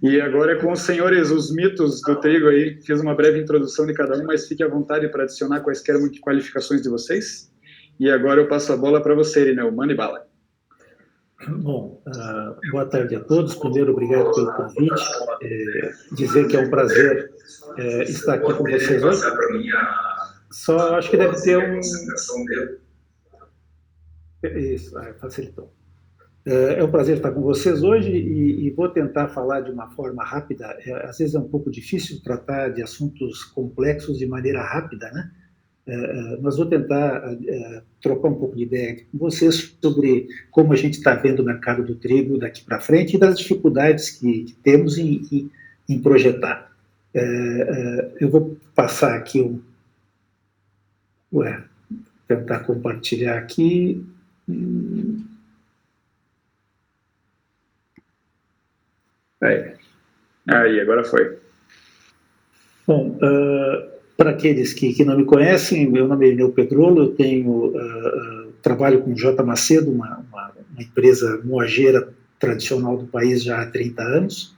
E agora é com os senhores, os mitos do trigo aí. Fiz uma breve introdução de cada um, mas fique à vontade para adicionar quaisquer qualificações de vocês. E agora eu passo a bola para você, Irineu. Mande bala. Bom, boa tarde a todos. Primeiro, obrigado pelo convite. Dizer que é um prazer estar aqui com vocês hoje. Só acho que deve ter um... Isso, facilitou. É um prazer estar com vocês hoje e vou tentar falar de uma forma rápida. Às vezes é um pouco difícil tratar de assuntos complexos de maneira rápida, né? Mas vou tentar trocar um pouco de ideia com vocês sobre como a gente está vendo o mercado do trigo daqui para frente e das dificuldades que temos em projetar. Eu vou passar aqui tentar compartilhar aqui. Aí, agora foi. Bom, para aqueles que não me conhecem, meu nome é Irineu Pedrolo, eu tenho trabalho com J. Macedo, uma empresa moageira tradicional do país já há 30 anos.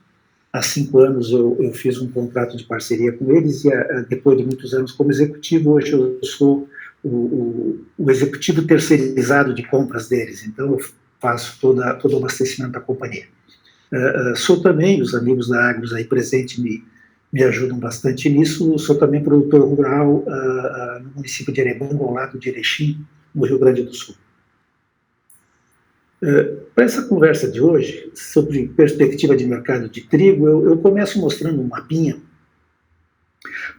Há 5 anos eu fiz um contrato de parceria com eles e depois de muitos anos como executivo, hoje eu sou o executivo terceirizado de compras deles, então eu faço todo o abastecimento da companhia. Sou também, os amigos da Agros aí presentes me ajudam bastante nisso, sou também produtor rural no município de Erebango, ao lado de Erechim, no Rio Grande do Sul. Para essa conversa de hoje, sobre perspectiva de mercado de trigo, eu começo mostrando um mapinha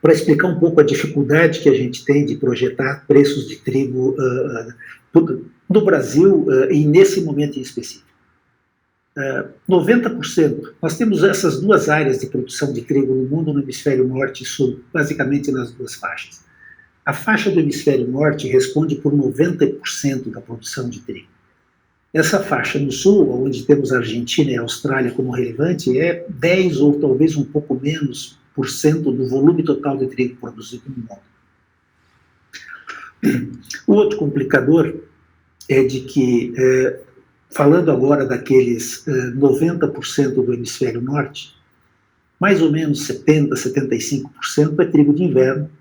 para explicar um pouco a dificuldade que a gente tem de projetar preços de trigo no Brasil e nesse momento em específico. 90%, nós temos essas duas áreas de produção de trigo no mundo, no hemisfério norte e sul, basicamente nas duas faixas. A faixa do hemisfério norte responde por 90% da produção de trigo. Essa faixa no sul, onde temos a Argentina e a Austrália como relevante, é 10 ou talvez um pouco menos por cento do volume total de trigo produzido no mundo. O outro complicador é de que, falando agora daqueles 90% do hemisfério norte, mais ou menos 70%, 75% é trigo de inverno.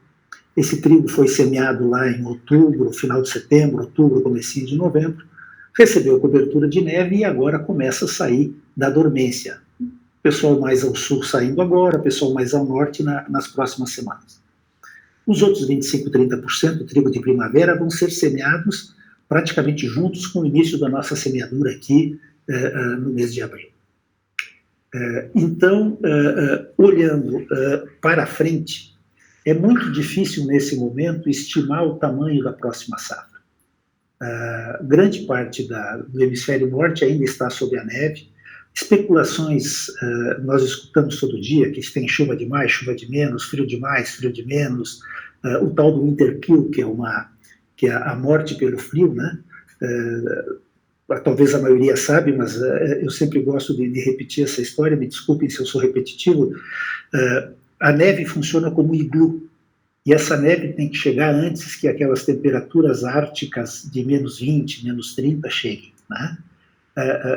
Esse trigo foi semeado lá em outubro, final de setembro, outubro, comecinho de novembro, recebeu cobertura de neve e agora começa a sair da dormência. Pessoal mais ao sul saindo agora, pessoal mais ao norte nas próximas semanas. Os outros 25%, 30% trigo de primavera vão ser semeados praticamente juntos com o início da nossa semeadura aqui no mês de abril. Então, olhando para frente, é muito difícil nesse momento estimar o tamanho da próxima safra. Grande parte do hemisfério norte ainda está sob a neve. Especulações nós escutamos todo dia, que tem chuva de mais, chuva de menos, frio de mais, frio de menos, o tal do winter kill, que é a morte pelo frio, né? Talvez a maioria sabe, mas eu sempre gosto de repetir essa história, me desculpem se eu sou repetitivo. A neve funciona como iglu, e essa neve tem que chegar antes que aquelas temperaturas árticas de menos 20, menos 30 cheguem, né?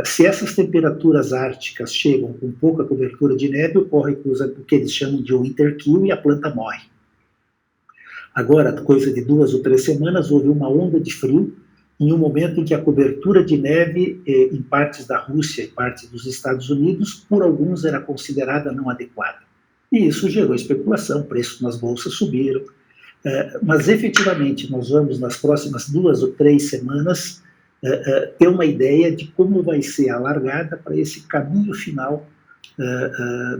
Se essas temperaturas árticas chegam com pouca cobertura de neve, ocorre o que eles chamam de winter kill e a planta morre. Agora, coisa de 2 ou 3 semanas, houve uma onda de frio, em um momento em que a cobertura de neve em partes da Rússia e partes dos Estados Unidos, por alguns, era considerada não adequada. E isso gerou especulação, preços nas bolsas subiram. Mas, efetivamente, nós vamos, nas próximas 2 ou 3 semanas, ter uma ideia de como vai ser a largada para esse caminho final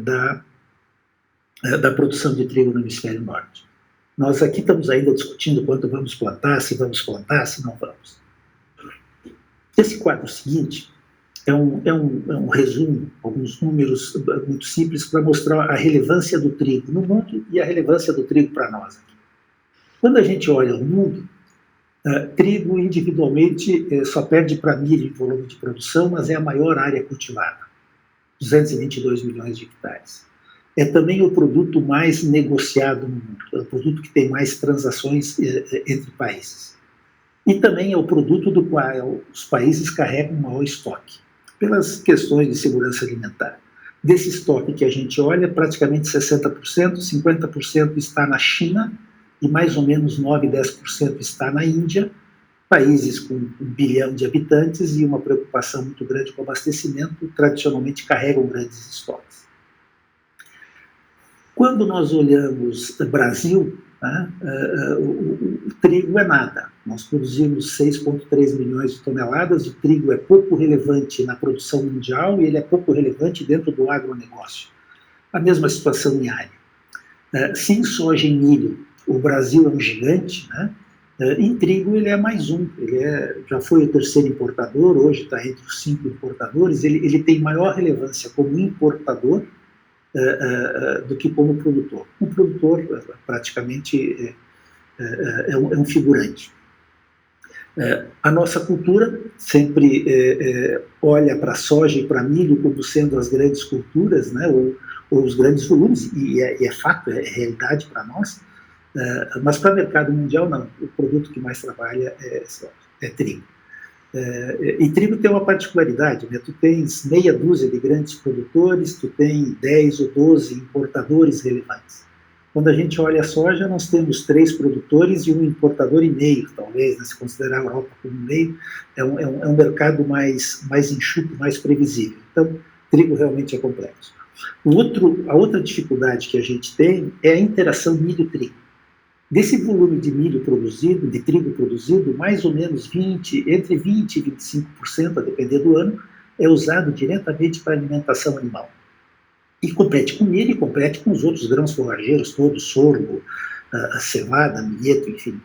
da produção de trigo no hemisfério norte. Nós aqui estamos ainda discutindo quanto vamos plantar, se não vamos. Esse quadro seguinte é um resumo, alguns números muito simples para mostrar a relevância do trigo no mundo e a relevância do trigo para nós aqui. Quando a gente olha o mundo, trigo individualmente só perde para milho em volume de produção, mas é a maior área cultivada, 222 milhões de hectares. É também o produto mais negociado no mundo, é o produto que tem mais transações entre países. E também é o produto do qual os países carregam o maior estoque, pelas questões de segurança alimentar. Desse estoque que a gente olha, praticamente 60%, 50% está na China e mais ou menos 9, 10% está na Índia, países com 1 bilhão de habitantes e uma preocupação muito grande com o abastecimento, tradicionalmente carregam grandes estoques. Quando nós olhamos o Brasil, né, o trigo é nada. Nós produzimos 6,3 milhões de toneladas, o trigo é pouco relevante na produção mundial e ele é pouco relevante dentro do agronegócio. A mesma situação em área. Se em soja e milho o Brasil é um gigante, né, em trigo ele é mais um, já foi o terceiro importador, hoje está entre os 5 importadores, ele tem maior relevância como importador do que como produtor. Um produtor praticamente é um figurante. A nossa cultura sempre olha para a soja e para milho como sendo as grandes culturas, né, ou os grandes volumes, e é fato, é realidade para nós, mas para o mercado mundial não, o produto que mais trabalha é trigo. E trigo tem uma particularidade, né? Tu tens meia dúzia de grandes produtores, tu tem 10 ou 12 importadores relevantes. Quando a gente olha a soja, nós temos 3 produtores e um importador e meio, talvez, né? Se considerar a Europa como meio, é um mercado mais enxuto, mais previsível. Então, trigo realmente é complexo. A outra dificuldade que a gente tem é a interação milho-trigo. Desse volume de milho produzido, de trigo produzido, mais ou menos entre 20% e 25%, a depender do ano, é usado diretamente para alimentação animal. E compete com milho e compete com os outros grãos forrageiros todos, sorgo, cevada, milheto, enfim.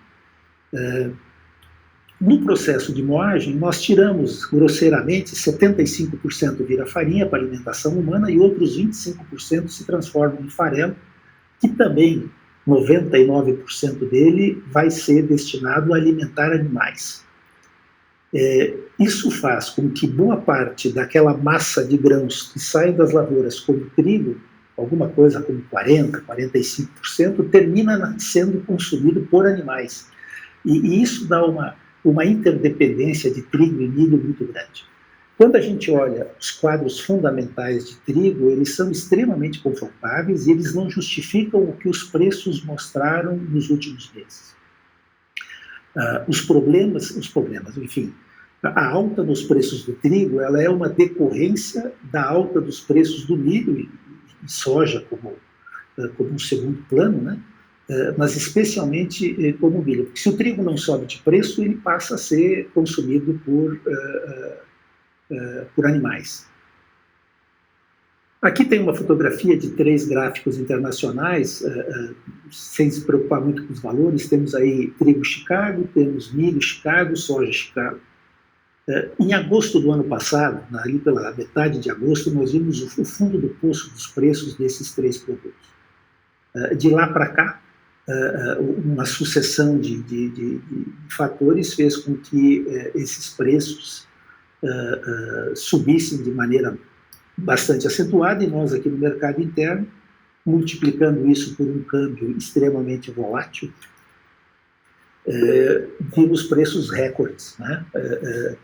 No processo de moagem, nós tiramos, grosseiramente, 75% vira farinha para alimentação humana e outros 25% se transformam em farelo, que também 99% dele vai ser destinado a alimentar animais. Isso faz com que boa parte daquela massa de grãos que sai das lavouras como trigo, alguma coisa como 40%, 45%, termina sendo consumido por animais. E isso dá uma interdependência de trigo e milho muito grande. Quando a gente olha os quadros fundamentais de trigo, eles são extremamente confortáveis e eles não justificam o que os preços mostraram nos últimos meses. Os problemas, enfim, a alta nos preços do trigo, ela é uma decorrência da alta dos preços do milho e soja como um segundo plano, né? Mas especialmente como o milho. Porque se o trigo não sobe de preço, ele passa a ser consumido por animais. Aqui tem uma fotografia de 3 gráficos internacionais, sem se preocupar muito com os valores. Temos aí trigo Chicago, temos milho Chicago, soja Chicago. Em agosto do ano passado, ali pela metade de agosto, nós vimos o fundo do poço dos preços desses 3 produtos. De lá para cá, uma sucessão de fatores fez com que esses preços subissem de maneira bastante acentuada, e nós aqui no mercado interno, multiplicando isso por um câmbio extremamente volátil, vimos preços recordes, né,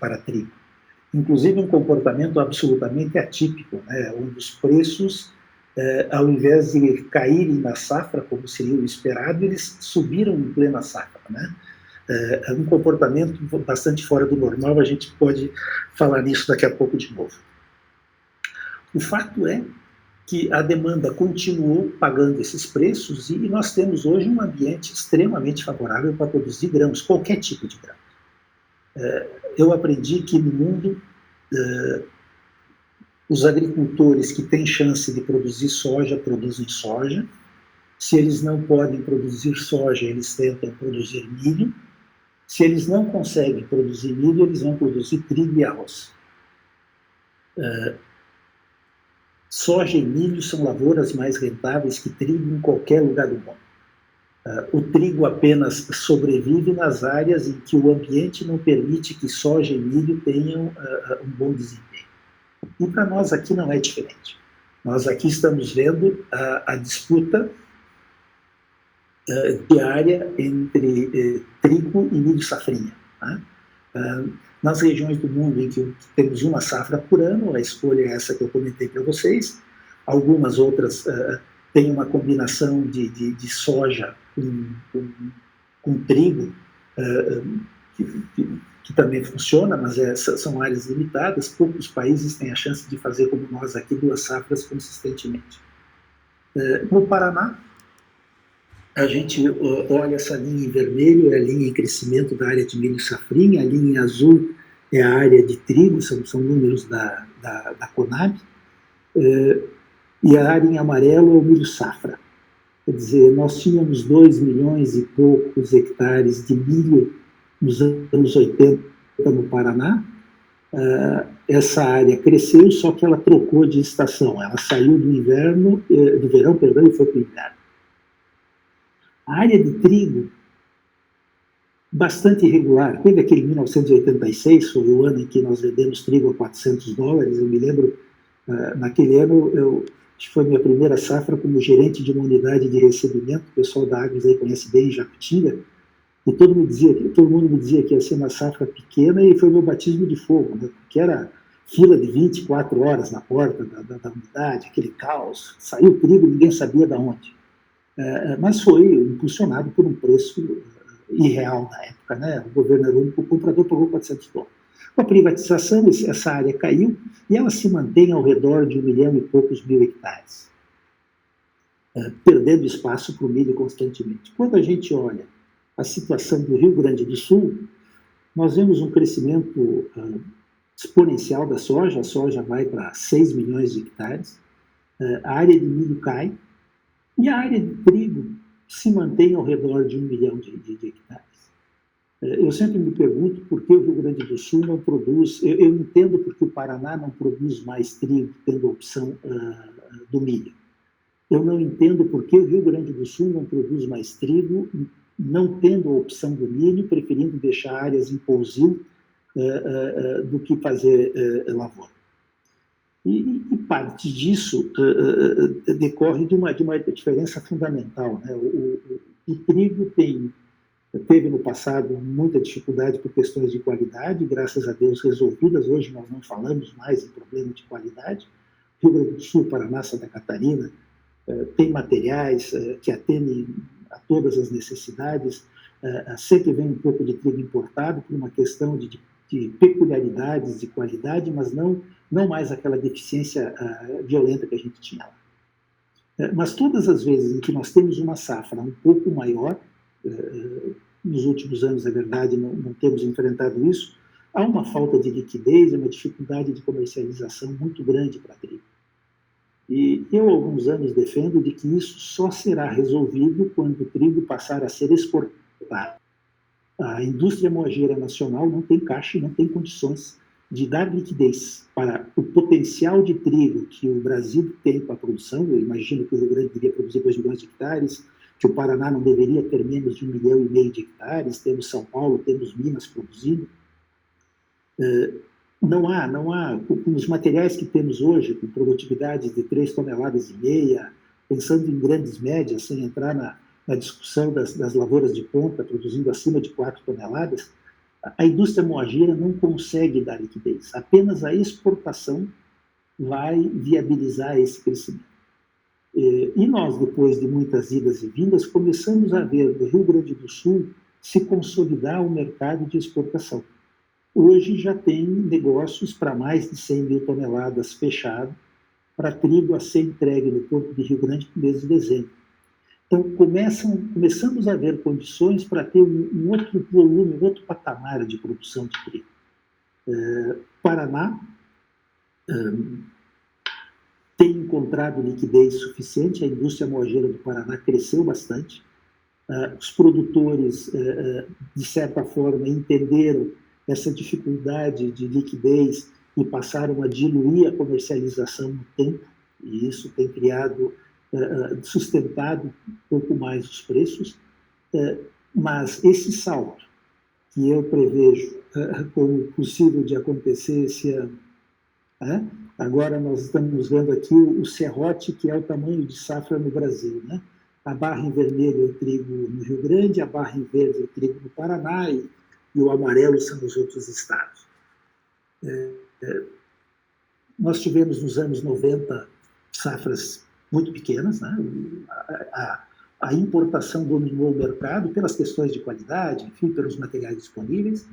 para trigo. Inclusive um comportamento absolutamente atípico, né, onde os preços, ao invés de caírem na safra, como seria o esperado, eles subiram em plena safra, né? É um comportamento bastante fora do normal, a gente pode falar nisso daqui a pouco de novo. O fato é que a demanda continuou pagando esses preços e nós temos hoje um ambiente extremamente favorável para produzir grãos, qualquer tipo de grão. Eu aprendi que no mundo, os agricultores que têm chance de produzir soja, produzem soja. Se eles não podem produzir soja, eles tentam produzir milho. Se eles não conseguem produzir milho, eles vão produzir trigo e arroz. Soja e milho são lavouras mais rentáveis que trigo em qualquer lugar do mundo. O trigo apenas sobrevive nas áreas em que o ambiente não permite que soja e milho tenham um bom desempenho. E para nós aqui não é diferente. Nós aqui estamos vendo a disputa diária entre trigo e milho safrinha. Tá? Nas regiões do mundo em que temos uma safra por ano, a escolha é essa que eu comentei para vocês, algumas outras têm uma combinação de soja com trigo, que também funciona, mas são áreas limitadas. Poucos países têm a chance de fazer, como nós aqui, 2 safras consistentemente. No Paraná, a gente olha essa linha em vermelho, é a linha em crescimento da área de milho safrinha, a linha em azul é a área de trigo, são números da Conab, e a área em amarelo é o milho safra. Quer dizer, nós tínhamos 2 milhões e poucos hectares de milho nos anos 80 no Paraná. Essa área cresceu, só que ela trocou de estação. Ela saiu do verão, e foi para o inverno. A área de trigo, bastante irregular. Teve aquele 1986, foi o ano em que nós vendemos trigo a $400. Eu me lembro, naquele ano, acho que foi a minha primeira safra como gerente de uma unidade de recebimento. O pessoal da Agnes aí conhece bem, Jacutinga. E todo mundo me dizia que ia ser uma safra pequena, e foi o meu batismo de fogo, né? Porque era fila de 24 horas na porta da unidade, aquele caos. Saiu o trigo, ninguém sabia de onde. Mas foi impulsionado por um preço irreal na época, né? O governo era o único comprador, pagou $400. Com a privatização, essa área caiu e ela se mantém ao redor de 1 milhão e poucos mil hectares, perdendo espaço para o milho constantemente. Quando a gente olha a situação do Rio Grande do Sul, nós vemos um crescimento exponencial da soja. A soja vai para 6 milhões de hectares, a área de milho cai, e a área de trigo se mantém ao redor de 1 milhão de hectares. Eu sempre me pergunto por que o Rio Grande do Sul não produz. Eu entendo porque o Paraná não produz mais trigo, tendo a opção do milho. Eu não entendo por que o Rio Grande do Sul não produz mais trigo, não tendo a opção do milho, preferindo deixar áreas em pousio do que fazer lavoura. E parte disso decorre de uma diferença fundamental, né? O trigo teve no passado muita dificuldade por questões de qualidade, graças a Deus resolvidas. Hoje nós não falamos mais em problema de qualidade. Rio Grande do Sul, Paraná, Santa Catarina tem materiais que atendem a todas as necessidades. Sempre vem um pouco de trigo importado por uma questão de peculiaridades de qualidade, mas não mais aquela deficiência violenta que a gente tinha lá. Mas todas as vezes em que nós temos uma safra um pouco maior, nos últimos anos, é verdade, não temos enfrentado isso, há uma falta de liquidez, uma dificuldade de comercialização muito grande para trigo. E eu, há alguns anos, defendo de que isso só será resolvido quando o trigo passar a ser exportado. A indústria moageira nacional não tem caixa e não tem condições de dar liquidez para o potencial de trigo que o Brasil tem para a produção. Eu imagino que o Rio Grande deveria produzir 2 milhões de hectares, que o Paraná não deveria ter menos de 1,5 milhão de hectares, temos São Paulo, temos Minas produzindo. Não há, com os materiais que temos hoje, com produtividades de 3,5 toneladas, pensando em grandes médias, sem entrar na discussão das lavouras de ponta, produzindo acima de 4 toneladas, a indústria moageira não consegue dar liquidez. Apenas a exportação vai viabilizar esse crescimento. E nós, depois de muitas idas e vindas, começamos a ver no Rio Grande do Sul se consolidar o mercado de exportação. Hoje já tem negócios para mais de 100 mil toneladas fechado, para trigo a ser entregue no Porto de Rio Grande no mês de dezembro. Então, começamos a ver condições para ter um outro volume, um outro patamar de produção de trigo. Paraná tem encontrado liquidez suficiente, a indústria moageira do Paraná cresceu bastante, os produtores, de certa forma, entenderam essa dificuldade de liquidez e passaram a diluir a comercialização no tempo, e isso tem sustentado um pouco mais os preços, mas esse salto que eu prevejo como possível de acontecer esse ano, agora nós estamos vendo aqui o serrote, que é o tamanho de safra no Brasil, né? A barra em vermelho é o trigo no Rio Grande, a barra em verde é o trigo no Paraná, e o amarelo são os outros estados. Nós tivemos nos anos 90 safras muito pequenas, né? A importação dominou o mercado pelas questões de qualidade, enfim, pelos materiais disponíveis.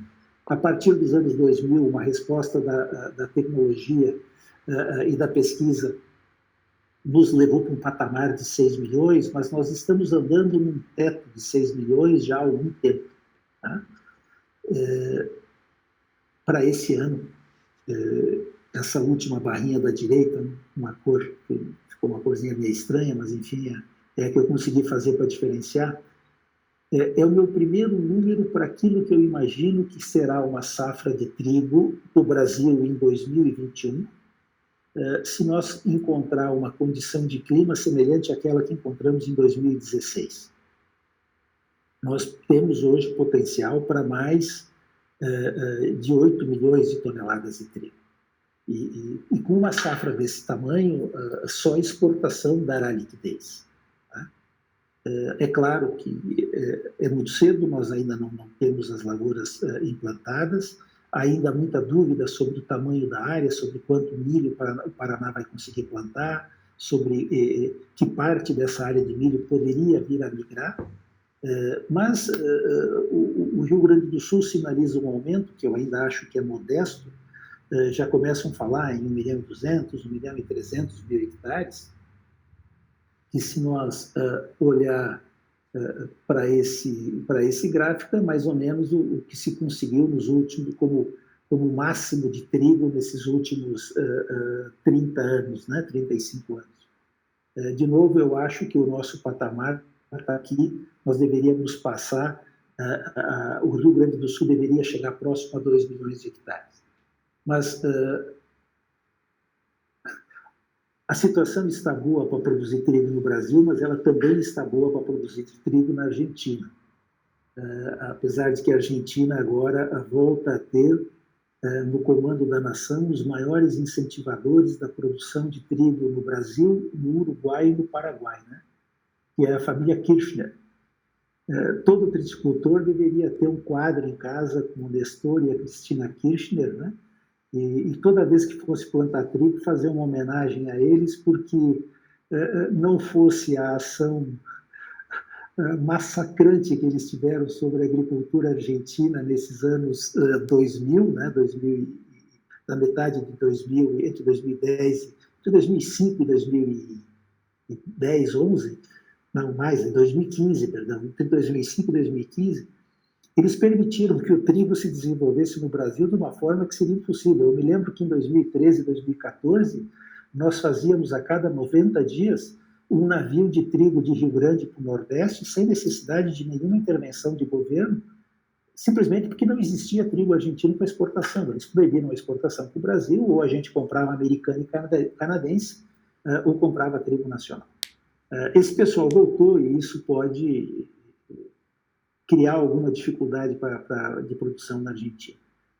A partir dos anos 2000, uma resposta da tecnologia e da pesquisa nos levou para um patamar de 6 milhões, mas nós estamos andando num teto de 6 milhões já há algum tempo. Tá? Para esse ano, essa última barrinha da direita, uma cor, ficou uma corzinha meio estranha, mas enfim, é a que eu consegui fazer para diferenciar, é o meu primeiro número para aquilo que eu imagino que será uma safra de trigo no Brasil em 2021, se nós encontrar uma condição de clima semelhante àquela que encontramos em 2016. Nós temos hoje potencial para mais de 8 milhões de toneladas de trigo. E com uma safra desse tamanho, só exportação dará liquidez. Tá? É claro que é muito cedo, nós ainda não temos as lavouras implantadas, ainda há muita dúvida sobre o tamanho da área, sobre quanto milho o Paraná vai conseguir plantar, sobre que parte dessa área de milho poderia vir a migrar, mas o Rio Grande do Sul sinaliza um aumento, que eu ainda acho que é modesto, já começam a falar em 1.200.000, 1.300.000 hectares, e se nós olhar para esse gráfico, é mais ou menos o que se conseguiu nos últimos, como máximo de trigo nesses últimos 30 anos, né, 35 anos. De novo, eu acho que o nosso patamar está aqui, nós deveríamos passar, o Rio Grande do Sul deveria chegar próximo a 2 milhões de hectares. Mas a situação está boa para produzir trigo no Brasil, mas ela também está boa para produzir trigo na Argentina. Apesar de que a Argentina agora volta a ter, no comando da nação, os maiores incentivadores da produção de trigo no Brasil, no Uruguai e no Paraguai, né? Que é a família Kirchner. Todo triticultor deveria ter um quadro em casa com o Nestor e a Cristina Kirchner, né? E toda vez que fosse plantar trigo, fazer uma homenagem a eles, porque não fosse a ação massacrante que eles tiveram sobre a agricultura argentina nesses anos 2000, né, 2000, na metade de 2000, entre 2010, entre 2005 e 2010, 11, não mais, em 2015, perdão, entre 2005 e 2015, eles permitiram que o trigo se desenvolvesse no Brasil de uma forma que seria impossível. Eu me lembro que em 2013 e 2014, nós fazíamos a cada 90 dias um navio de trigo de Rio Grande para o Nordeste, sem necessidade de nenhuma intervenção de governo, simplesmente porque não existia trigo argentino para exportação. Eles proibiram a exportação para o Brasil, ou a gente comprava americano e canadense, ou comprava trigo nacional. Esse pessoal voltou e isso pode criar alguma dificuldade de produção na Argentina.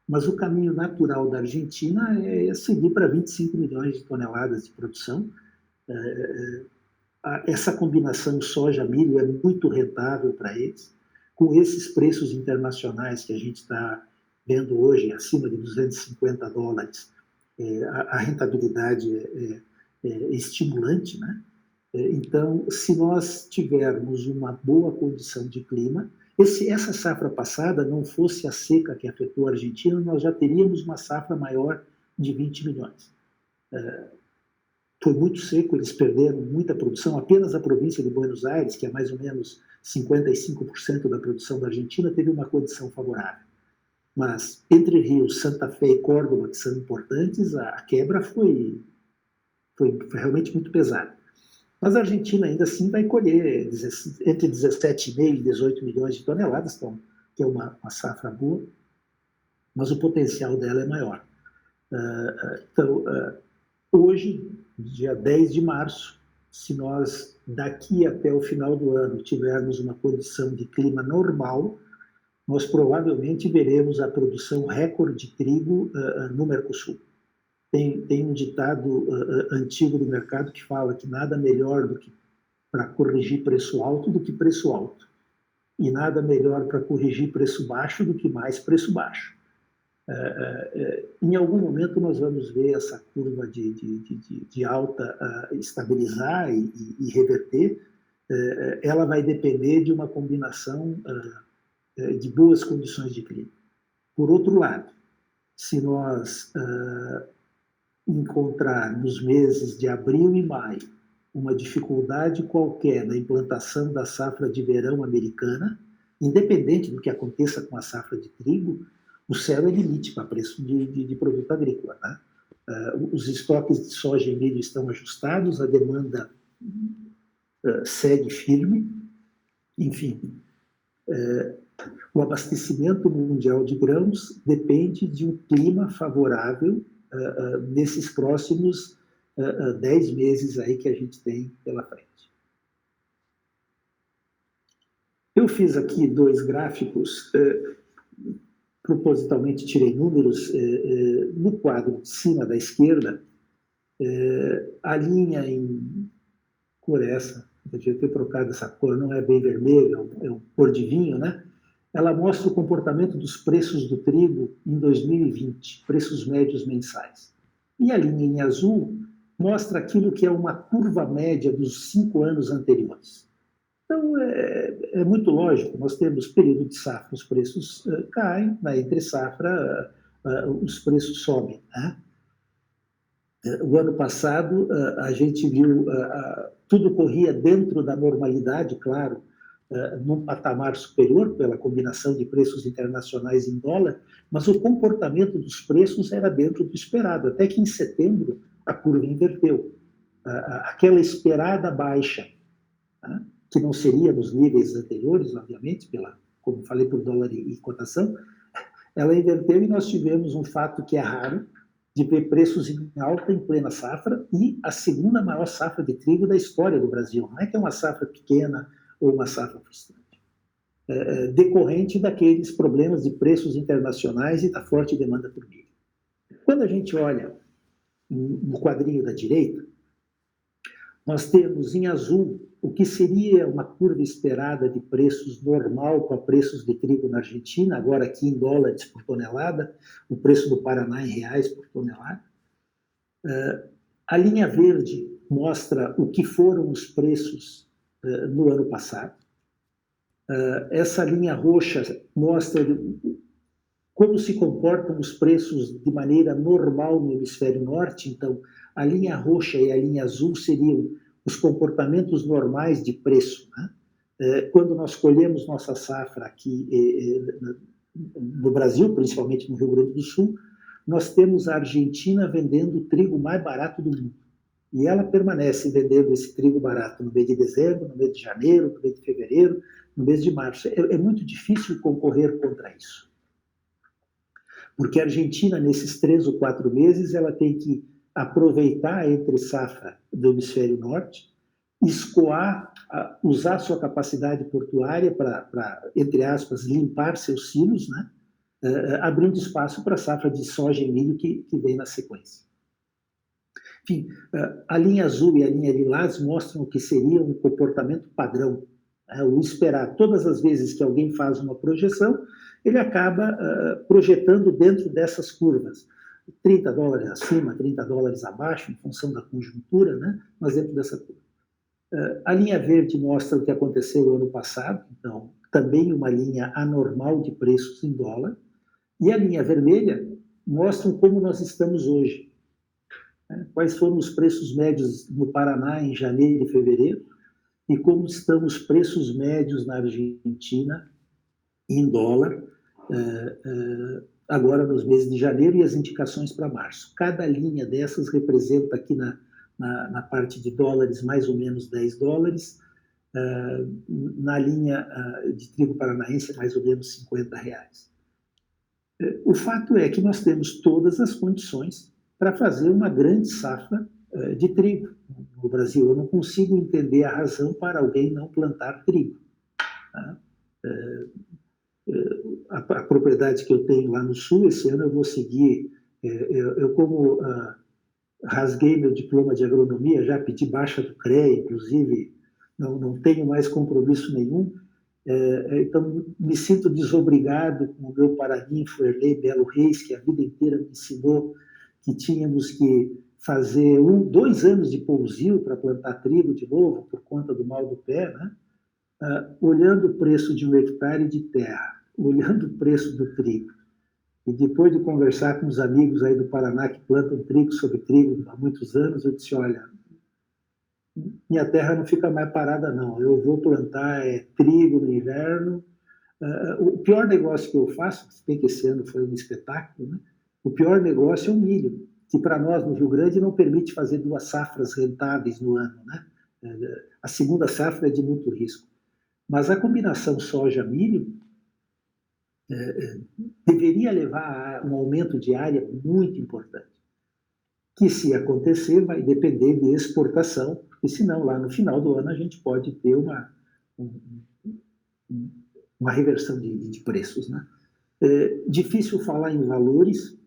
Mas o caminho natural da Argentina é seguir para 25 milhões de toneladas de produção. Essa combinação soja-milho é muito rentável para eles. Com esses preços internacionais que a gente está vendo hoje, acima de $250, a rentabilidade é estimulante, né? Então, se nós tivermos uma boa condição de clima, essa safra passada não fosse a seca que afetou a Argentina, nós já teríamos uma safra maior de 20 milhões. Foi muito seco, eles perderam muita produção, apenas a província de Buenos Aires, que é mais ou menos 55% da produção da Argentina, teve uma condição favorável. Mas Entre Rios, Santa Fé e Córdoba, que são importantes, a quebra foi realmente muito pesada. Mas a Argentina ainda assim vai colher entre 17,5 e 18 milhões de toneladas, que é uma safra boa, mas o potencial dela é maior. Então, hoje, dia 10 de março, se nós daqui até o final do ano tivermos uma condição de clima normal, nós provavelmente veremos a produção recorde de trigo no Mercosul. Tem um ditado antigo do mercado que fala que nada melhor do que para corrigir preço alto do que preço alto. E nada melhor para corrigir preço baixo do que mais preço baixo. Em algum momento nós vamos ver essa curva de alta estabilizar e reverter. Ela vai depender de uma combinação de boas condições de clima. Por outro lado, se nós encontrar nos meses de abril e maio uma dificuldade qualquer na implantação da safra de verão americana, independente do que aconteça com a safra de trigo, o céu é limite para preço de produto agrícola. Né? Os estoques de soja e milho estão ajustados, a demanda segue firme, enfim. O abastecimento mundial de grãos depende de um clima favorável nesses próximos 10 meses aí que a gente tem pela frente. Eu fiz aqui 2 gráficos, propositalmente tirei números. No quadro de cima da esquerda, a linha em cor essa, eu devia ter trocado essa cor, não é bem vermelho, é um cor de vinho, né? Ela mostra o comportamento dos preços do trigo em 2020, preços médios mensais. E a linha em azul mostra aquilo que é uma curva média dos 5 anos anteriores. Então, é muito lógico, nós temos período de safra, os preços caem, na entre-safra os preços sobem. Né? O ano passado, a gente viu, tudo corria dentro da normalidade, claro, num patamar superior, pela combinação de preços internacionais em dólar, mas o comportamento dos preços era dentro do esperado, até que em setembro a curva inverteu. Aquela esperada baixa, né? Que não seria nos níveis anteriores, obviamente, como falei, por dólar e cotação, ela inverteu e nós tivemos um fato que é raro, de ver preços em alta em plena safra e a segunda maior safra de trigo da história do Brasil. Não é que é uma safra pequena ou uma safra frustrante. Decorrente daqueles problemas de preços internacionais e da forte demanda por milho. Quando a gente olha no quadrinho da direita, nós temos em azul o que seria uma curva esperada de preços normal para preços de trigo na Argentina, agora aqui em dólares por tonelada, o preço do Paraná em reais por tonelada. A linha verde mostra o que foram os preços no ano passado. Essa linha roxa mostra como se comportam os preços de maneira normal no hemisfério norte. Então, a linha roxa e a linha azul seriam os comportamentos normais de preço. Né? Quando nós colhemos nossa safra aqui no Brasil, principalmente no Rio Grande do Sul, nós temos a Argentina vendendo o trigo mais barato do mundo. E ela permanece vendendo esse trigo barato no mês de dezembro, no mês de janeiro, no mês de fevereiro, no mês de março. É muito difícil concorrer contra isso. Porque a Argentina, nesses 3 ou 4 meses, ela tem que aproveitar a entre-safra do hemisfério norte, escoar, usar sua capacidade portuária para, entre aspas, limpar seus silos, né? Abrindo espaço para a safra de soja e milho que vem na sequência. Enfim, a linha azul e a linha lilás mostram o que seria um comportamento padrão, né? O esperar. Todas as vezes que alguém faz uma projeção, ele acaba projetando dentro dessas curvas. $30 acima, $30 abaixo, em função da conjuntura, né? Mas dentro dessa curva. A linha verde mostra o que aconteceu no ano passado, então, também uma linha anormal de preços em dólar, e a linha vermelha mostra como nós estamos hoje. Quais foram os preços médios no Paraná em janeiro e fevereiro, e como estão os preços médios na Argentina em dólar, agora nos meses de janeiro, e as indicações para março. Cada linha dessas representa aqui na parte de dólares mais ou menos $10, na linha de trigo paranaense mais ou menos R$50. O fato é que nós temos todas as condições para fazer uma grande safra de trigo no Brasil. Eu não consigo entender a razão para alguém não plantar trigo. Tá? A propriedade que eu tenho lá no sul, esse ano eu vou seguir, eu como rasguei meu diploma de agronomia, já pedi baixa do CREA, inclusive não tenho mais compromisso nenhum, Então, me sinto desobrigado com o meu paraninfo Erlei Belo Reis, que a vida inteira me ensinou que tínhamos que fazer 2 anos de pousio para plantar trigo de novo, por conta do mal do pé, né? Olhando o preço de 1 hectare de terra, olhando o preço do trigo, e depois de conversar com os amigos aí do Paraná que plantam trigo sobre trigo há muitos anos, eu disse, olha, minha terra não fica mais parada não, eu vou plantar trigo no inverno. O pior negócio que eu faço, se bem que esse ano foi um espetáculo, né? O pior negócio é o milho, que para nós no Rio Grande não permite fazer 2 safras rentáveis no ano, né? A segunda safra é de muito risco. Mas a combinação soja-milho deveria levar a um aumento de área muito importante, que se acontecer vai depender de exportação, porque senão lá no final do ano a gente pode ter uma reversão de preços, né? Difícil falar em valores.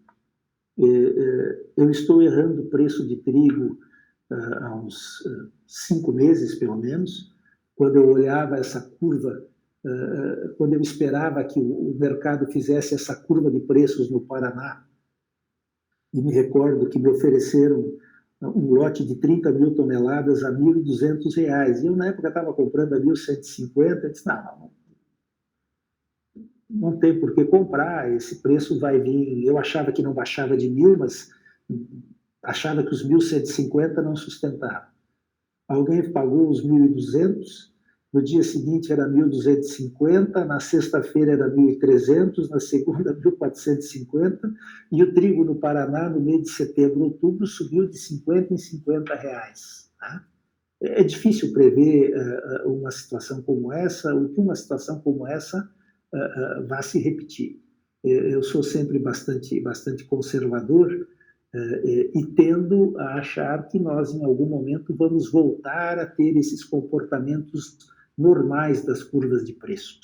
Eu estou errando o preço de trigo há uns 5 meses, pelo menos, quando eu olhava essa curva, quando eu esperava que o mercado fizesse essa curva de preços no Paraná, e me recordo que me ofereceram um lote de 30 mil toneladas a R$ 1.200, e eu na época estava comprando a 1.150, disse, não tem por que comprar, esse preço vai vir, eu achava que não baixava de 1.000, mas achava que os 1.150 não sustentavam. Alguém pagou os 1.200, no dia seguinte era 1.250, na sexta-feira era 1.300, na segunda 1.450, e o trigo no Paraná, no mês de setembro, outubro, subiu de 50 em 50 reais. Tá? É difícil prever uma situação como essa, ou que uma situação como essa vá se repetir. Eu sou sempre bastante conservador, e tendo a achar que nós, em algum momento, vamos voltar a ter esses comportamentos normais das curvas de preço.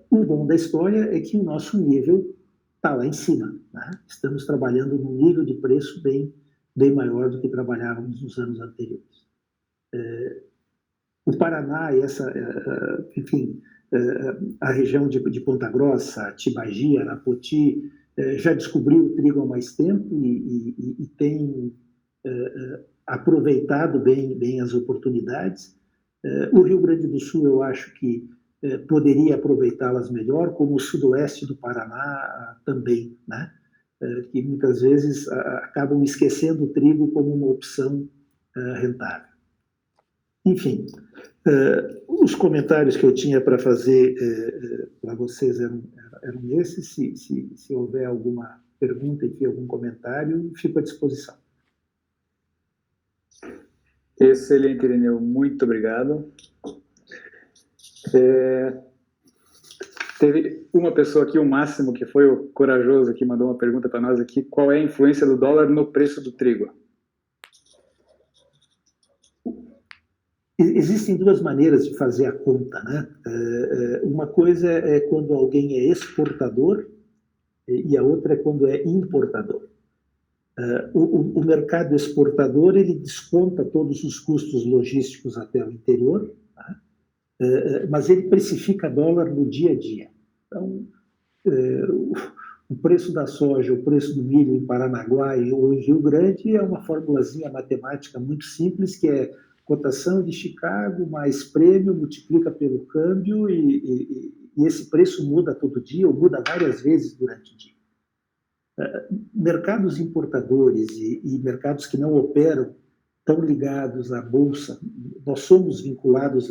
O bom da história é que o nosso nível está lá em cima, né? Estamos trabalhando num nível de preço bem maior do que trabalhávamos nos anos anteriores. O Paraná, enfim, a região de Ponta Grossa, Tibagi, Arapoti, já descobriu o trigo há mais tempo e tem aproveitado bem as oportunidades. O Rio Grande do Sul, eu acho que poderia aproveitá-las melhor, como o sudoeste do Paraná também, né? Que muitas vezes acabam esquecendo o trigo como uma opção rentável. Enfim, os comentários que eu tinha para fazer para vocês eram esses. Se houver alguma pergunta, enfim, algum comentário, fico à disposição. Excelente, Irineu. Muito obrigado. Teve uma pessoa aqui, o Máximo, que foi o corajoso, que mandou uma pergunta para nós aqui. Qual é a influência do dólar no preço do trigo? Existem 2 maneiras de fazer a conta, né? Uma coisa é quando alguém é exportador e a outra é quando é importador. O mercado exportador, ele desconta todos os custos logísticos até o interior, tá? Mas ele precifica dólar no dia a dia. Então, o preço da soja, o preço do milho em Paranaguá ou em Rio Grande é uma formulazinha matemática muito simples, que é cotação de Chicago mais prêmio, multiplica pelo câmbio e esse preço muda todo dia ou muda várias vezes durante o dia. Mercados importadores e mercados que não operam tão ligados à bolsa, nós somos vinculados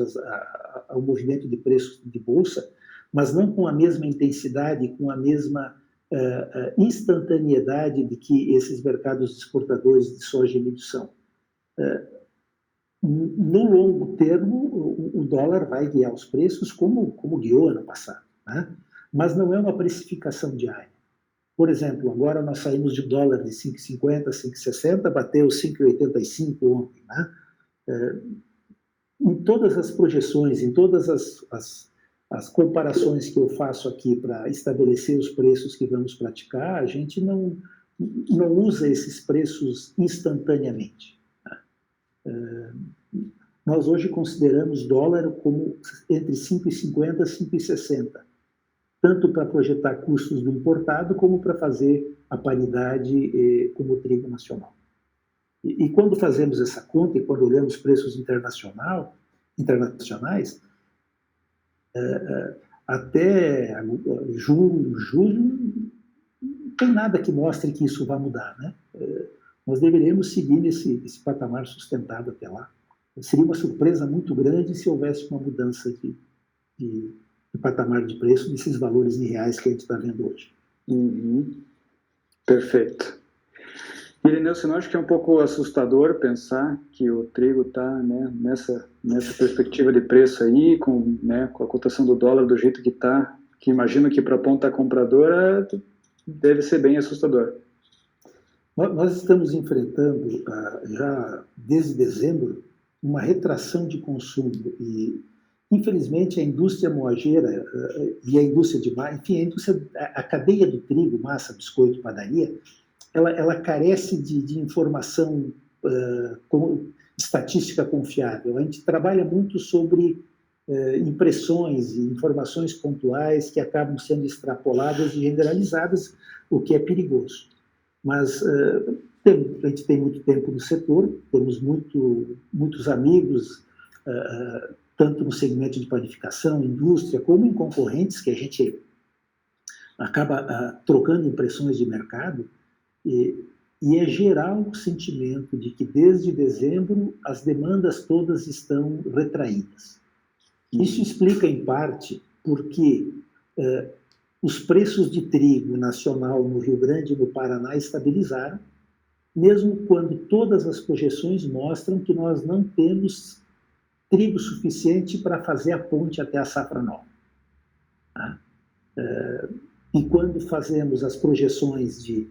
ao movimento de preços de bolsa, mas não com a mesma intensidade, com a mesma instantaneidade de que esses mercados exportadores de soja e milho são. No longo termo, o dólar vai guiar os preços como guiou ano passado, né? Mas não é uma precificação diária. Por exemplo, agora nós saímos de dólar de 5,50, 5,60, bateu 5,85 ontem, né? Em todas as projeções, em todas as comparações que eu faço aqui para estabelecer os preços que vamos praticar, a gente não usa esses preços instantaneamente. nós hoje consideramos dólar como entre 5,50 e 5,60, tanto para projetar custos do importado, como para fazer a paridade com o trigo nacional. E quando fazemos essa conta, e quando olhamos preços internacionais, até julho, não tem nada que mostre que isso vai mudar, né? Nós deveríamos seguir esse patamar sustentado até lá. Seria uma surpresa muito grande se houvesse uma mudança de patamar de preço desses valores reais que a gente está vendo hoje. Perfeito. Irineu, você não acha que é um pouco assustador pensar que o trigo está, né, nessa perspectiva de preço aí, com a cotação do dólar do jeito que está, que imagino que para a ponta compradora deve ser bem assustador? Nós estamos enfrentando, já desde dezembro, uma retração de consumo e, infelizmente, a indústria moageira e a indústria de massa, enfim, a cadeia do trigo, massa, biscoito, padaria, ela carece de informação estatística confiável. A gente trabalha muito sobre impressões e informações pontuais que acabam sendo extrapoladas e generalizadas, o que é perigoso. Mas a gente tem muito tempo no setor, temos muitos amigos, tanto no segmento de panificação, indústria, como em concorrentes, que a gente acaba trocando impressões de mercado, e é geral o sentimento de que desde dezembro as demandas todas estão retraídas. Isso explica, em parte, porque os preços de trigo nacional no Rio Grande e no Paraná estabilizaram, mesmo quando todas as projeções mostram que nós não temos trigo suficiente para fazer a ponte até a safra nova. Tá? E quando fazemos as projeções de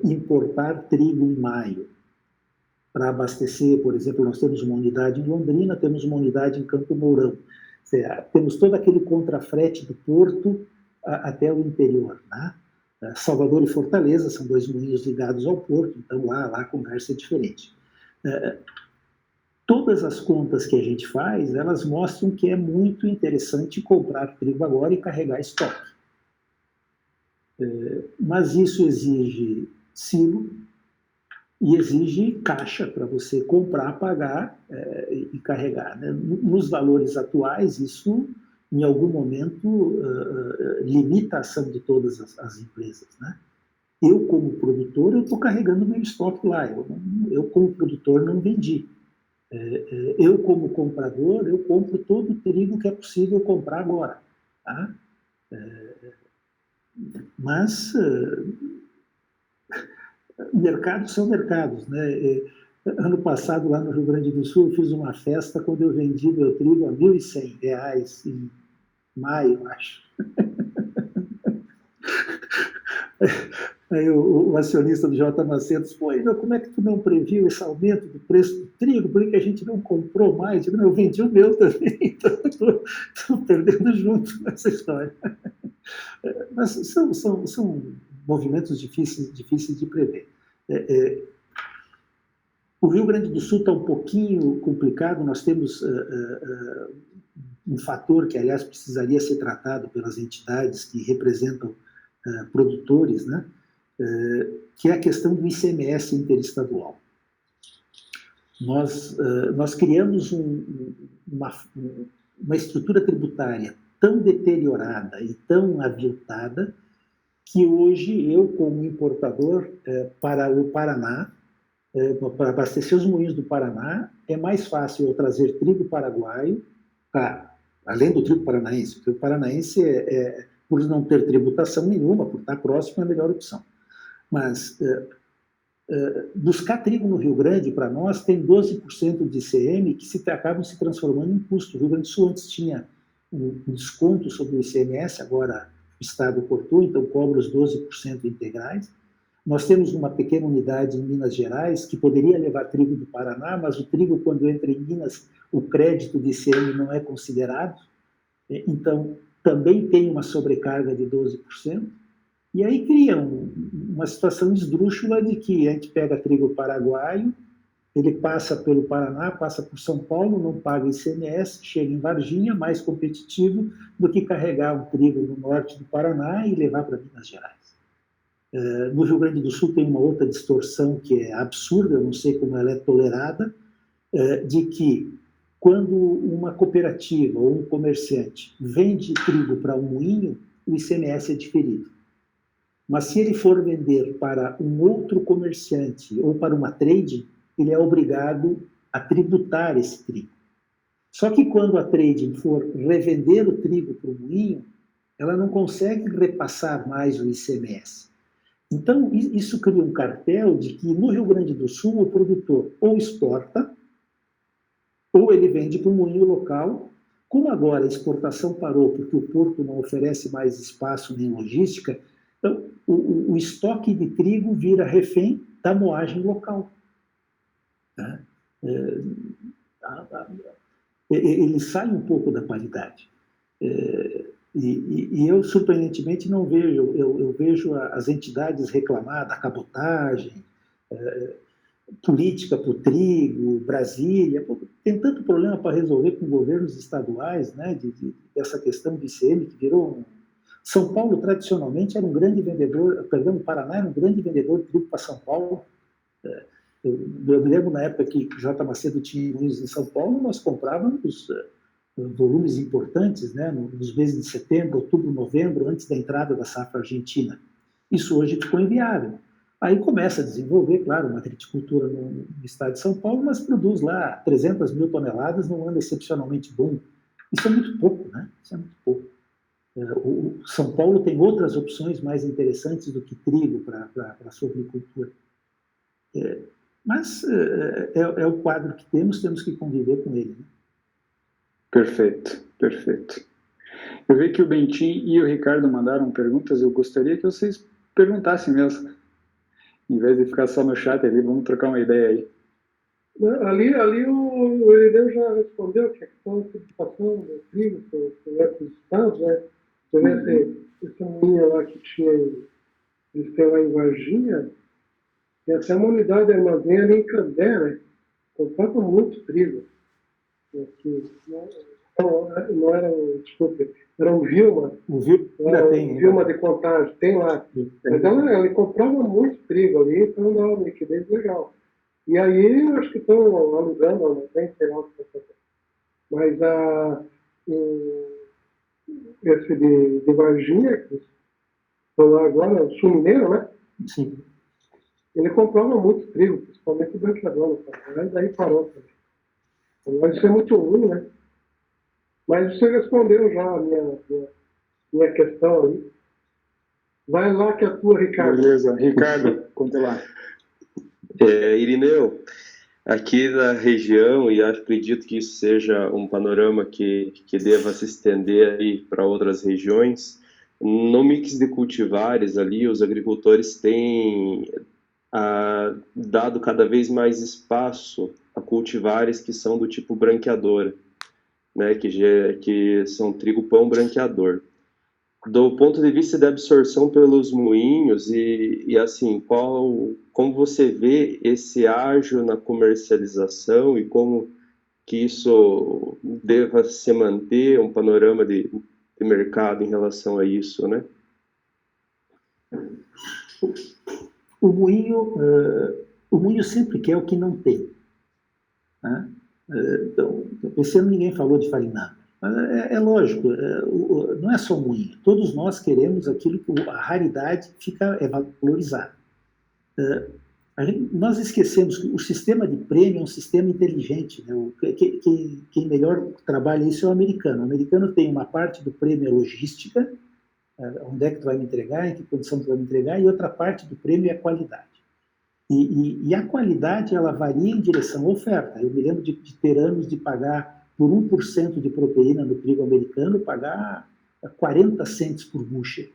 importar trigo em maio para abastecer, por exemplo, nós temos uma unidade em Londrina, temos uma unidade em Campo Mourão, temos todo aquele contrafrete do porto até o interior, né? Salvador e Fortaleza são dois moinhos ligados ao porto, então lá a conversa é diferente. Todas as contas que a gente faz, elas mostram que é muito interessante comprar trigo agora e carregar estoque. Mas isso exige silo e exige caixa para você comprar, pagar e carregar, né? Nos valores atuais, isso em algum momento limita a ação de todas as empresas, né? Eu, como produtor, eu estou carregando meu estoque lá. Eu, como produtor, não vendi. Eu, como comprador, eu compro todo o trigo que é possível comprar agora. Tá? Mas mercados são mercados, né? Ano passado, lá no Rio Grande do Sul, eu fiz uma festa quando eu vendi meu trigo a R$ 1.100 em maio, acho. Aí o acionista do J. Macedo disse, como é que tu não previu esse aumento do preço do trigo? Por que a gente não comprou mais? Eu vendi o meu também, então estou perdendo junto nessa história. Mas são movimentos difíceis de prever. O Rio Grande do Sul está um pouquinho complicado, nós temos um fator que, aliás, precisaria ser tratado pelas entidades que representam produtores, né? Que é a questão do ICMS interestadual. Nós criamos uma estrutura tributária tão deteriorada e tão aviltada que hoje eu, como importador para o Paraná, para abastecer os moinhos do Paraná, é mais fácil eu trazer trigo paraguaio, além do trigo paranaense, porque o paranaense, por não ter tributação nenhuma, por estar próximo, é a melhor opção. Mas buscar trigo no Rio Grande, para nós, tem 12% de ICM que acabam se transformando em custo. O Rio Grande do Sul antes tinha um desconto sobre o ICMS, agora o Estado cortou, então cobra os 12% integrais. Nós temos uma pequena unidade em Minas Gerais que poderia levar trigo do Paraná, mas o trigo, quando entra em Minas, o crédito de ICM não é considerado, então também tem uma sobrecarga de 12%, e aí cria uma situação esdrúxula de que a gente pega trigo paraguaio, Ele passa pelo Paraná, passa por São Paulo, não paga ICMS, chega em Varginha, mais competitivo do que carregar um trigo no norte do Paraná e levar para Minas Gerais. No Rio Grande do Sul tem uma outra distorção que é absurda, eu não sei como ela é tolerada, de que quando uma cooperativa ou um comerciante vende trigo para um moinho, o ICMS é diferido. Mas se ele for vender para um outro comerciante ou para uma trade, ele é obrigado a tributar esse trigo. Só que quando a trading for revender o trigo para o moinho, ela não consegue repassar mais o ICMS. Então, isso cria um cartel de que no Rio Grande do Sul o produtor ou exporta, ou ele vende para o moinho local. Como agora a exportação parou porque o porto não oferece mais espaço nem logística, então o estoque de trigo vira refém da moagem local. Né? Ele sai um pouco da paridade. E eu, surpreendentemente, não vejo. Eu vejo as entidades reclamar da cabotagem, política para o trigo, Brasília, tem tanto problema para resolver com governos estaduais, né, dessa questão do ICM, que virou São Paulo, tradicionalmente, era um grande vendedor, perdão, o Paraná era um grande vendedor de trigo para São Paulo. Eu me lembro na época que J. Macedo tinha moinhos em São Paulo, nós comprávamos volumes importantes, né, nos meses de setembro, outubro, novembro, antes da entrada da safra argentina. Isso hoje ficou inviável. Aí começa a desenvolver, claro, uma triticultura no estado de São Paulo, mas produz lá 300 mil toneladas num ano excepcionalmente bom. Isso é muito pouco, né? Isso é muito pouco. O São Paulo tem outras opções mais interessantes do que trigo para a sua agricultura. Mas é o quadro que temos que conviver com ele. Né? Perfeito, perfeito. Eu vi que o Bentim e o Ricardo mandaram perguntas, eu gostaria que vocês perguntassem mesmo. Em vez de ficar só no chat ali, vamos trocar uma ideia aí. Ali o Irineu já respondeu que a questão da tributação do trigo para os estados, né? Você vê esse moinho lá que tinha, eles têm lá em Varginha, tem até uma unidade de armazém ali em Candé, né? Comprava muito trigo. Aqui, não era desculpe, era um Vilma. O Vilma tem. Vilma de Contagem, tem lá. Mas ela comprava muito trigo ali, então dava uma liquidez legal. E aí, eu acho que estão alugando, não tem, sei lá o que está fazendo. Mas esse de Varginha, que estão lá agora, o Sul Mineiro, né? Sim. Ele comprava muito trigo, principalmente o branqueador, mas daí parou também. Agora isso é muito ruim, né? Mas você respondeu já a minha questão ali. Vai lá que é tua, Ricardo. Beleza. Ricardo, conta lá. Irineu, aqui na região, e acredito que isso seja um panorama que deva se estender aí para outras regiões, no mix de cultivares ali, os agricultores têm dado cada vez mais espaço a cultivares que são do tipo branqueador, né, que são trigo-pão branqueador. Do ponto de vista da absorção pelos moinhos e assim, como você vê esse ágio na comercialização e como que isso deva se manter, um panorama de mercado em relação a isso, né? O moinho sempre quer o que não tem. Né? Então, esse ano ninguém falou de farinha. É lógico, não é só moinho. Todos nós queremos aquilo que a raridade é valorizada. Nós esquecemos que o sistema de prêmio é um sistema inteligente. Né? Quem melhor trabalha isso é o americano. O americano tem uma parte do prêmio é logística, onde é que tu vai me entregar, em que condição tu vai me entregar, e outra parte do prêmio é a qualidade. E a qualidade, ela varia em direção à oferta. Eu me lembro de ter anos de pagar por 1% de proteína no trigo americano, pagar 40 cents por bushel.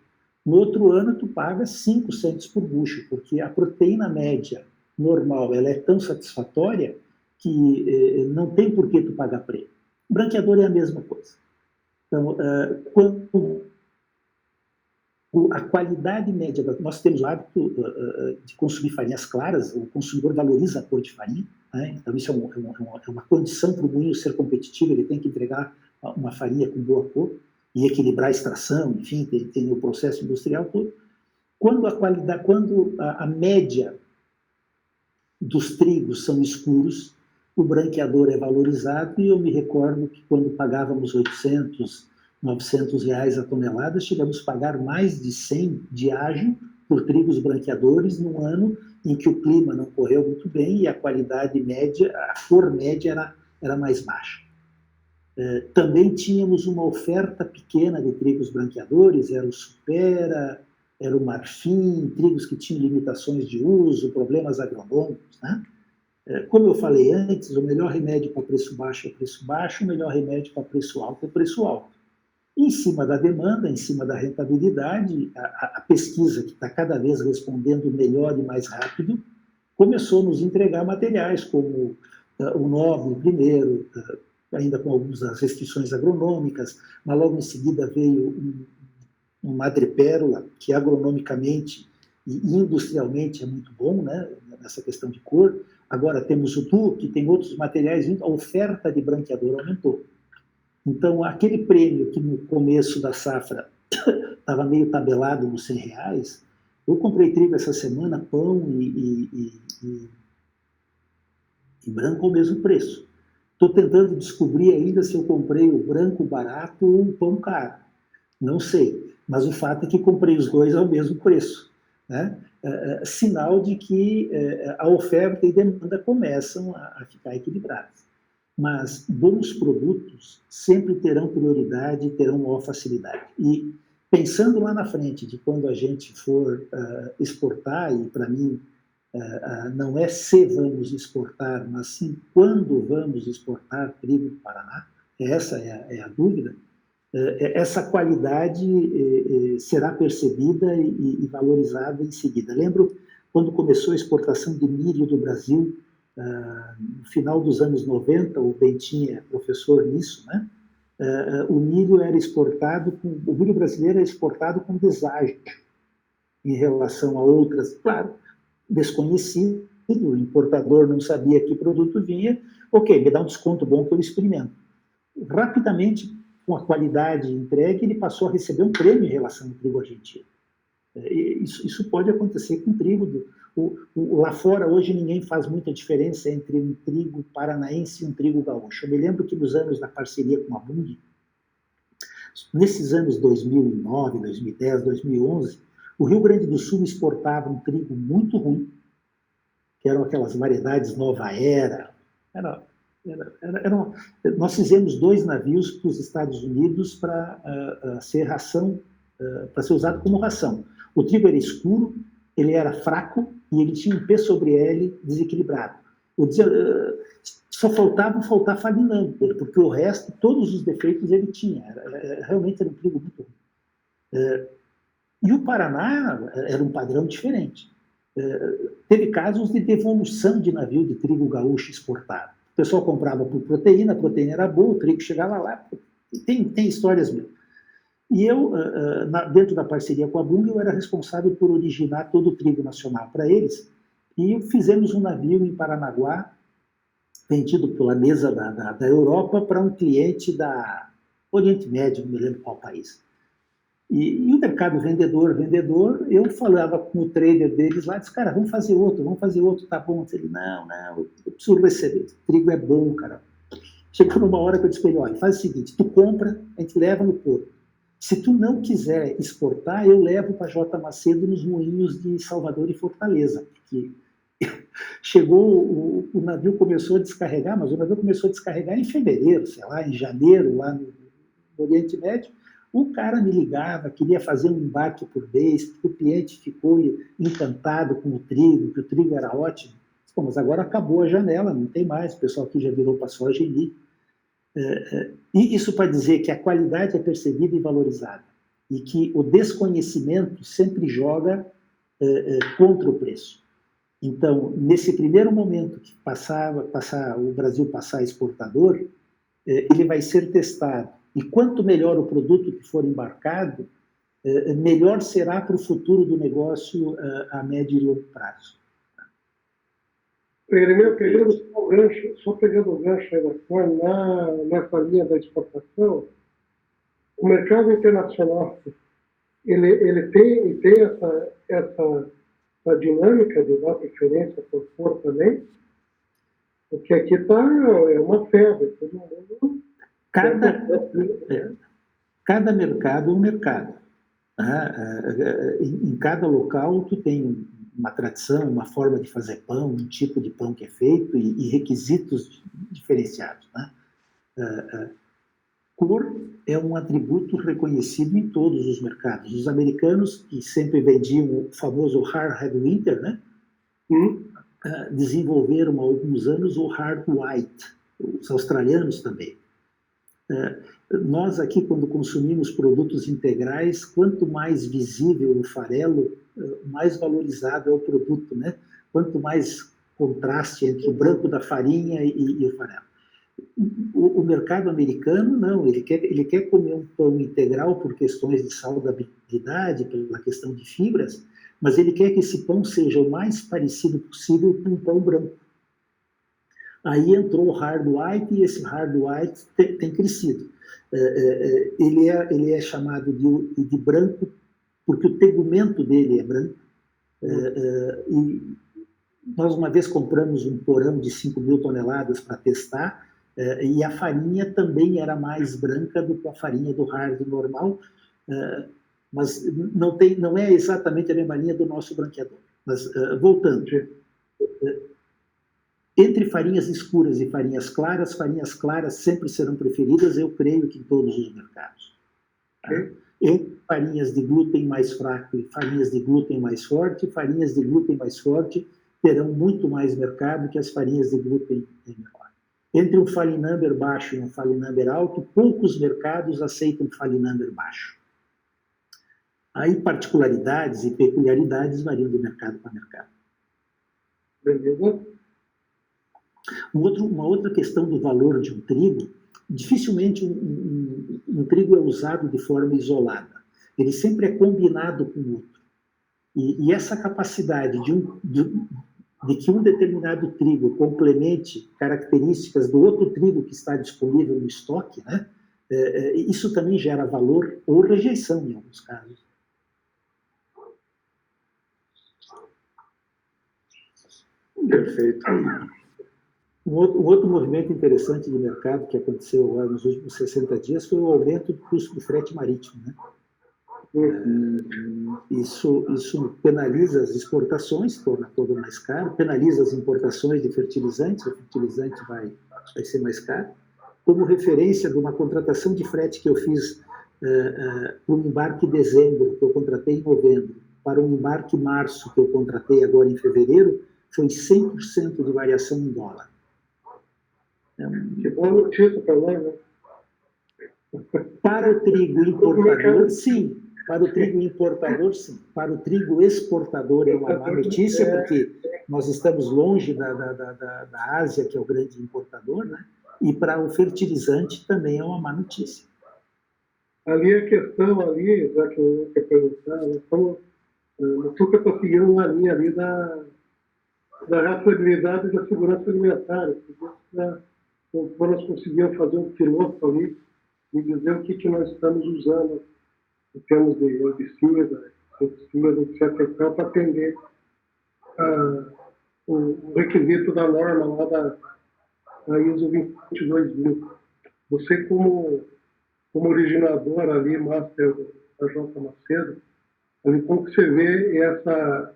No outro ano, tu paga 5 cents por bushel, porque a proteína média normal ela é tão satisfatória que não tem por que tu pagar prêmio. O branqueador é a mesma coisa. Então, quando a qualidade média, nós temos o hábito de consumir farinhas claras, o consumidor valoriza a cor de farinha, né? Então isso é uma condição para o moinho ser competitivo, ele tem que entregar uma farinha com boa cor e equilibrar a extração, enfim, tem o processo industrial todo. Quando a média dos trigos são escuros, o branqueador é valorizado, e eu me recordo que quando pagávamos 800, 900 reais a tonelada, chegamos a pagar mais de 100 de ágio por trigos branqueadores num ano em que o clima não correu muito bem e a qualidade média, a cor média era mais baixa. Também tínhamos uma oferta pequena de trigos branqueadores, era o Supera, era o Marfim, trigos que tinham limitações de uso, problemas agronômicos, né? Como eu falei antes, o melhor remédio para preço baixo é preço baixo, o melhor remédio para preço alto é preço alto. Em cima da demanda, em cima da rentabilidade, a pesquisa, que está cada vez respondendo melhor e mais rápido, começou a nos entregar materiais como o Nobre primeiro, ainda com algumas restrições agronômicas, mas logo em seguida veio um madrepérola, que agronomicamente e industrialmente é muito bom, né, nessa questão de cor. Agora temos o Duque, tem outros materiais, a oferta de branqueador aumentou. Então, aquele prêmio que no começo da safra estava meio tabelado nos R$100, eu comprei trigo essa semana, pão e branco ao mesmo preço. Estou tentando descobrir ainda se eu comprei o branco barato ou o pão caro. Não sei, mas o fato é que comprei os dois ao mesmo preço, né? Sinal de que a oferta e demanda começam a ficar equilibradas. Mas bons produtos sempre terão prioridade e terão maior facilidade. E pensando lá na frente, de quando a gente for exportar, e para mim não é se vamos exportar, mas sim quando vamos exportar trigo do Paraná, essa é a dúvida, essa qualidade será percebida e valorizada em seguida. Lembro quando começou a exportação de milho do Brasil, no final dos anos 90, o Bentinho é professor nisso, né? O milho era exportado, o milho brasileiro era exportado com deságio em relação a outras, claro, desconhecido, o importador não sabia que produto vinha, ok, me dá um desconto bom que eu experimento. Rapidamente, com a qualidade entregue, ele passou a receber um prêmio em relação ao trigo argentino. Isso pode acontecer com trigo. Lá fora, hoje, ninguém faz muita diferença entre um trigo paranaense e um trigo gaúcho. Eu me lembro que nos anos da parceria com a Bunge, nesses anos 2009, 2010, 2011, o Rio Grande do Sul exportava um trigo muito ruim, que eram aquelas variedades Nova Era. Nós fizemos 2 navios para os Estados Unidos para ser ração, para ser usado como ração. O trigo era escuro, ele era fraco e ele tinha um P sobre L desequilibrado. Só faltar Faglander, porque o resto, todos os defeitos ele tinha. Realmente era um trigo muito ruim. E o Paraná era um padrão diferente. Teve casos de devolução de navio de trigo gaúcho exportado. O pessoal comprava por proteína, a proteína era boa, o trigo chegava lá. Tem histórias mesmo. E eu, dentro da parceria com a Bunge, eu era responsável por originar todo o trigo nacional para eles. E fizemos um navio em Paranaguá, vendido pela mesa da Europa para um cliente da Oriente Médio, não me lembro qual país. E o mercado vendedor, eu falava com o trader deles lá, disse, cara, vamos fazer outro, tá bom? Ele, não, eu preciso receber, o trigo é bom, cara. Chegou numa hora que eu disse para ele, olha, faz o seguinte, tu compra, a gente leva no porto. Se tu não quiser exportar, eu levo para J. Macedo nos moinhos de Salvador e Fortaleza, porque chegou, o navio começou a descarregar, mas o navio começou a descarregar em fevereiro, sei lá, em janeiro, lá no Oriente Médio. O cara me ligava, queria fazer um embarque por vez, porque o cliente ficou encantado com o trigo, que o trigo era ótimo. Pô, mas agora acabou a janela, não tem mais, o pessoal aqui já virou para soja e milho. E isso para dizer que a qualidade é percebida e valorizada, e que o desconhecimento sempre joga contra o preço. Então, nesse primeiro momento que o Brasil passar exportador, ele vai ser testado. E quanto melhor o produto que for embarcado, melhor será para o futuro do negócio a médio e longo prazo. Irineu, só pegando o gancho aí da forma, nessa linha da exportação, o mercado internacional ele tem essa dinâmica de dar preferência por fora também, porque aqui é uma febre, todo mundo... Cada mercado é um mercado. Em cada local tu tem uma tradição, uma forma de fazer pão, um tipo de pão que é feito e requisitos diferenciados. Cor é um atributo reconhecido em todos os mercados. Os americanos, que sempre vendiam o famoso Hard Red Winter, né? Desenvolveram há alguns anos o Hard White, os australianos também. Nós aqui, quando consumimos produtos integrais, quanto mais visível o farelo, mais valorizado é o produto, né? Quanto mais contraste entre o branco da farinha e o farelo. O mercado americano, não, ele quer comer um pão integral por questões de saudabilidade, pela questão de fibras, mas ele quer que esse pão seja o mais parecido possível com um pão branco. Aí entrou o Hard White e esse Hard White tem crescido. Ele é chamado de branco porque o tegumento dele é branco. E nós uma vez compramos um porão de 5.000 toneladas para testar, e a farinha também era mais branca do que a farinha do hard normal, mas não é exatamente a mesma linha do nosso branqueador. Mas, voltando, entre farinhas escuras e farinhas claras sempre serão preferidas, eu creio que em todos os mercados. Entre farinhas de glúten mais fraco e farinhas de glúten mais forte, farinhas de glúten mais forte terão muito mais mercado que as farinhas de glúten menor. Entre um Fine Number baixo e um Fine Number alto, poucos mercados aceitam Fine Number baixo. Aí particularidades e peculiaridades variam de mercado para mercado. Beleza. Uma outra questão do valor de um trigo, dificilmente um trigo é usado de forma isolada. Ele sempre é combinado com o outro. E essa capacidade de que um determinado trigo complemente características do outro trigo que está disponível no estoque, né? Isso também gera valor ou rejeição em alguns casos. Perfeito. Um outro movimento interessante de mercado que aconteceu agora nos últimos 60 dias foi o aumento do custo do frete marítimo, né? Isso penaliza as exportações, torna tudo mais caro, penaliza as importações de fertilizantes, o fertilizante vai ser mais caro. Como referência de uma contratação de frete que eu fiz para um embarque em dezembro, que eu contratei em novembro, para um embarque em março, que eu contratei agora em fevereiro, foi 100% de variação em dólar. Que boa notícia para nós, né? Para o trigo importador, sim. Para o trigo importador, sim. Para o trigo exportador é uma má notícia, porque nós estamos longe da Ásia, que é o grande importador, né? E para o fertilizante também é uma má notícia. Ali a questão, já que eu quero perguntar, o Tuca está seguindo uma linha ali da rastreabilidade e da segurança alimentar. Quando nós conseguimos fazer um piloto ali e dizer o que nós estamos usando em termos de herbicida, etc., para atender o requisito da norma lá da ISO 22000. Você, como originador ali, master da J. Macedo, ali, como que você vê essa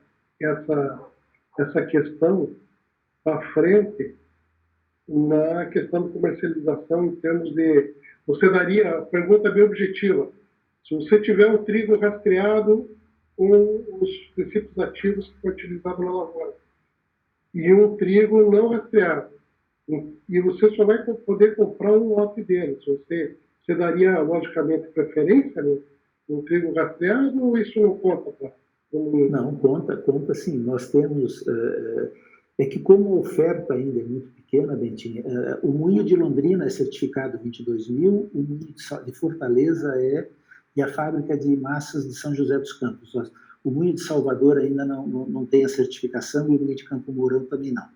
questão à frente na questão de comercialização em termos de... Você daria... A pergunta é bem objetiva. Se você tiver um trigo rastreado com os princípios ativos que foi utilizado na lavoura e um trigo não rastreado, e você só vai poder comprar um lote dele, você daria, logicamente, preferência no trigo rastreado ou isso não conta? Não, conta sim. Nós temos... É que como a oferta ainda é muito pequena, Bentinho, o moinho de Londrina é certificado 22.000, o moinho de Fortaleza é e a fábrica de massas de São José dos Campos. O moinho de Salvador ainda não tem a certificação e o moinho de Campo Mourão também não.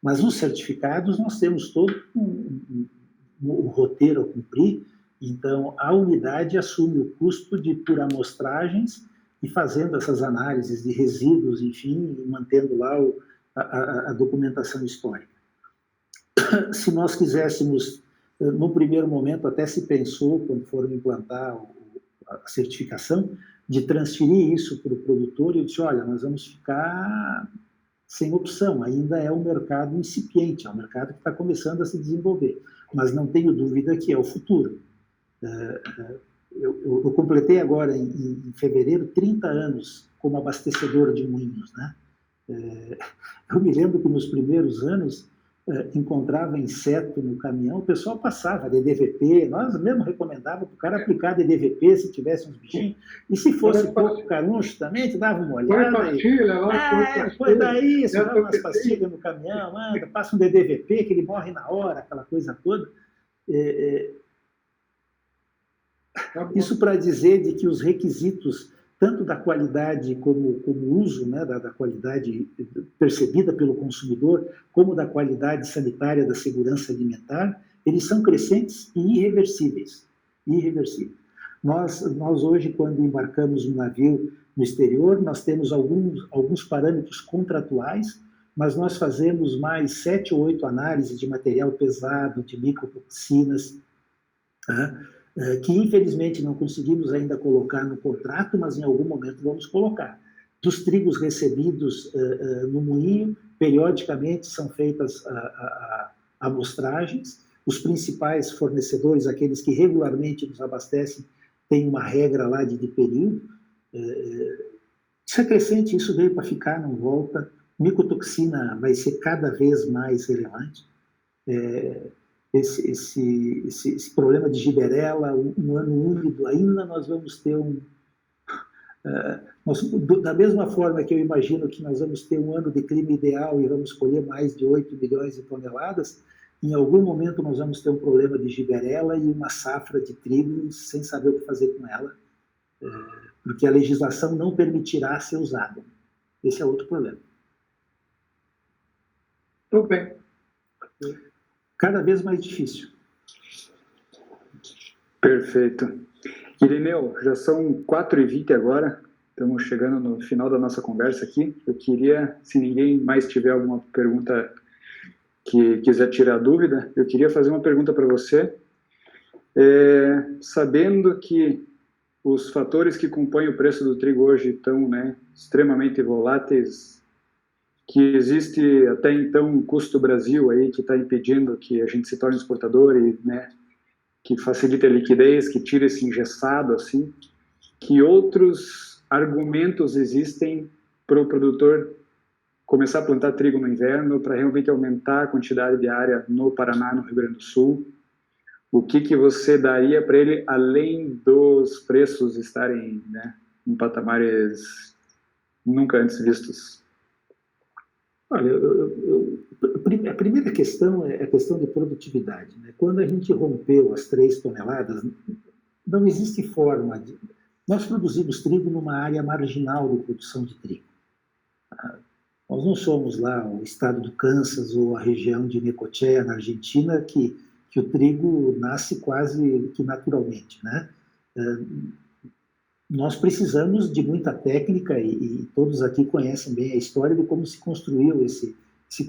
Mas os certificados nós temos todo um roteiro a cumprir, então a unidade assume o custo por amostragens e fazendo essas análises de resíduos, enfim, mantendo lá a documentação histórica. Se nós quiséssemos, no primeiro momento, até se pensou, quando foram implantar a certificação, de transferir isso para o produtor, e eu disse, olha, nós vamos ficar sem opção, ainda é um mercado incipiente, é um mercado que está começando a se desenvolver, mas não tenho dúvida que é o futuro. Eu completei agora, em fevereiro, 30 anos como abastecedor de moinhos, né? Eu me lembro que nos primeiros anos encontrava inseto no caminhão, o pessoal passava DDVP, nós mesmo recomendávamos para o cara aplicar DDVP se tivesse uns bichinhos, e se fosse pouco caruncho também, te dava uma olhada. Põe pastilha lá, põe daí, isso, dá umas pastilhas no caminhão, passa um DDVP que ele morre na hora, aquela coisa toda. Isso para dizer de que os requisitos, tanto da qualidade como uso, né, da qualidade percebida pelo consumidor, como da qualidade sanitária da segurança alimentar, eles são crescentes e irreversíveis. Nós hoje, quando embarcamos um navio no exterior, nós temos alguns parâmetros contratuais, mas nós fazemos mais 7 ou 8 análises de material pesado, de microtoxinas, que infelizmente não conseguimos ainda colocar no contrato, mas em algum momento vamos colocar. Dos trigos recebidos no moinho, periodicamente são feitas amostragens. Os principais fornecedores, aqueles que regularmente nos abastecem, têm uma regra lá de período. Isso é crescente, isso veio para ficar, não volta. Micotoxina vai ser cada vez mais relevante. Esse problema de giberela, um ano úmido, ainda nós vamos ter da mesma forma que eu imagino que nós vamos ter um ano de clima ideal e vamos colher mais de 8 milhões de toneladas, em algum momento nós vamos ter um problema de giberela e uma safra de trigo sem saber o que fazer com ela, porque a legislação não permitirá ser usada. Esse é outro problema. Tudo bem. Cada vez mais difícil. Perfeito. Irineu, já são 4h20 agora, estamos chegando no final da nossa conversa aqui. Eu queria, se ninguém mais tiver alguma pergunta que quiser tirar dúvida, eu queria fazer uma pergunta para você. Sabendo que os fatores que compõem o preço do trigo hoje estão, né, extremamente voláteis, que existe até então um custo Brasil aí que está impedindo que a gente se torne exportador e, né, que facilite a liquidez, que tire esse engessado, assim, que outros argumentos existem para o produtor começar a plantar trigo no inverno para realmente aumentar a quantidade de área no Paraná, no Rio Grande do Sul? O que você daria para ele, além dos preços estarem, né, em patamares nunca antes vistos? Olha, a primeira questão é a questão de produtividade, né? Quando a gente rompeu as 3 toneladas, não existe forma de... Nós produzimos trigo numa área marginal de produção de trigo. Nós não somos lá o estado do Kansas ou a região de Necochea, na Argentina, que o trigo nasce quase que naturalmente, né? Nós precisamos de muita técnica e todos aqui conhecem bem a história de como se construiu esse